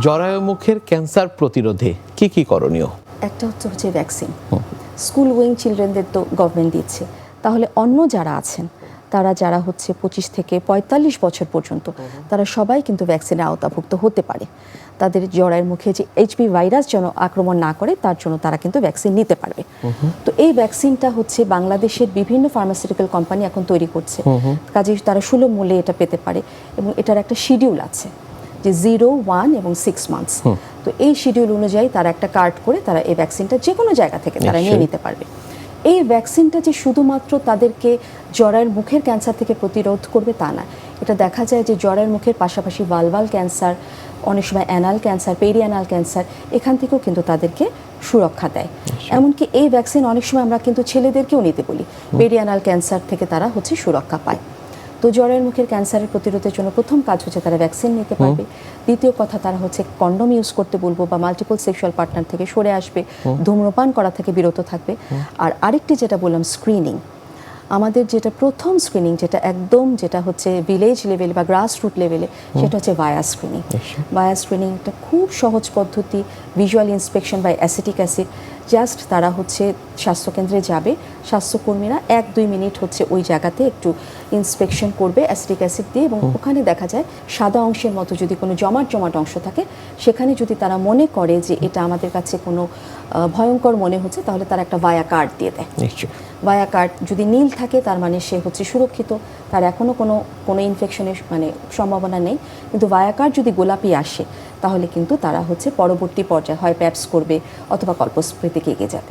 জরায়ু মুখের ক্যান্সার প্রতিরোধে কি কি করণীয়? একটা হচ্ছে ভ্যাকসিন। স্কুল গোয়িং চিলড্রেনদের তো গভর্নমেন্ট দিচ্ছে, তাহলে অন্য যারা আছেন তারা যারা হচ্ছে 25 থেকে 45 বছর পর্যন্ত তারা সবাই কিন্তু ভ্যাকসিনের আওতাভুক্ত হতে পারে। তাদের জরায়ুর মুখে যে এইচপি ভাইরাস যেন আক্রমণ না করে তার জন্য তারা কিন্তু ভ্যাকসিন নিতে পারবে। তো এই ভ্যাকসিনটা হচ্ছে বাংলাদেশের বিভিন্ন ফার্মাসিউটিক্যাল কোম্পানি এখন তৈরি করছে, কাজেই তারা সুলভ মূল্যে এটা পেতে পারে এবং এটার একটা শিডিউল আছে যে 0, 1 এবং 6 মান্থস। তো এই শিডিউল অনুযায়ী তারা একটা কার্ড করে তারা এই ভ্যাকসিনটা যে কোনো জায়গা থেকে তারা নিয়ে নিতে পারবে। এই ভ্যাকসিনটা যে শুধুমাত্র তাদেরকে জরায়ুর মুখের ক্যান্সার থেকে প্রতিরোধ করবে তা না, এটা দেখা যায় যে জরায়ুর মুখের পাশাপাশি ভালভাল ক্যান্সার, অনেক সময় অ্যানাল ক্যান্সার, পেরিঅ্যানাল ক্যান্সার, এখান থেকেও কিন্তু তাদেরকে সুরক্ষা দেয়। এমনকি এই ভ্যাকসিন অনেক সময় আমরা কিন্তু ছেলেদেরকেও নিতে বলি, পেরিঅ্যানাল ক্যান্সার থেকে তারা হচ্ছে সুরক্ষা পায়। তো জরায়ুর মুখের ক্যান্সারের প্রতিরোধের জন্য প্রথম কাজ হচ্ছে তারা ভ্যাকসিন নিতে পারবে। দ্বিতীয় কথা, তারা হচ্ছে কন্ডম ইউজ করতে বলবো বা মাল্টিপল সেক্সুয়াল পার্টনার থেকে সরে আসবে, ধূম্রপান করা থেকে বিরত থাকবে। আর আরেকটি যেটা বললাম স্ক্রিনিং, আমাদের যেটা প্রথম স্ক্রিনিং যেটা হচ্ছে ভিলেজ লেভেল বা গ্রাস রুট লেভেলে, সেটা হচ্ছে ভায়া স্ক্রিনিং। ভায়া স্ক্রিনিং একটা খুব সহজ পদ্ধতি, visual inspection by acetic acid. Just তারা হচ্ছে স্বাস্থ্যকেন্দ্রে যাবে, স্বাস্থ্যকর্মীরা 1-2 মিনিট হচ্ছে ওই জায়গাতে একটু ইন্সপেকশন করবে অ্যাসিটিক অ্যাসিড দিয়ে, এবং ওখানে দেখা যায় সাদা অংশের মতো যদি কোনো জমাট অংশ থাকে, সেখানে যদি তারা মনে করে যে এটা আমাদের কাছে কোনো ভয়ঙ্কর মনে হচ্ছে, তাহলে তারা একটা ভায়া কার্ড দিয়ে দেয়। ভায়া কার্ড যদি নীল থাকে তার মানে সে হচ্ছে সুরক্ষিত, তার এখনও কোনো ইনফেকশনের সম্ভাবনা নেই। কিন্তু ভায়া কার্ড যদি গোলাপি আসে তাহলে কিন্তু তারা হচ্ছে পরবর্তী পর্যায়ে হয় প্যাপস করবে অথবা কল্পস্ফীতি থেকে এগিয়ে যাবে।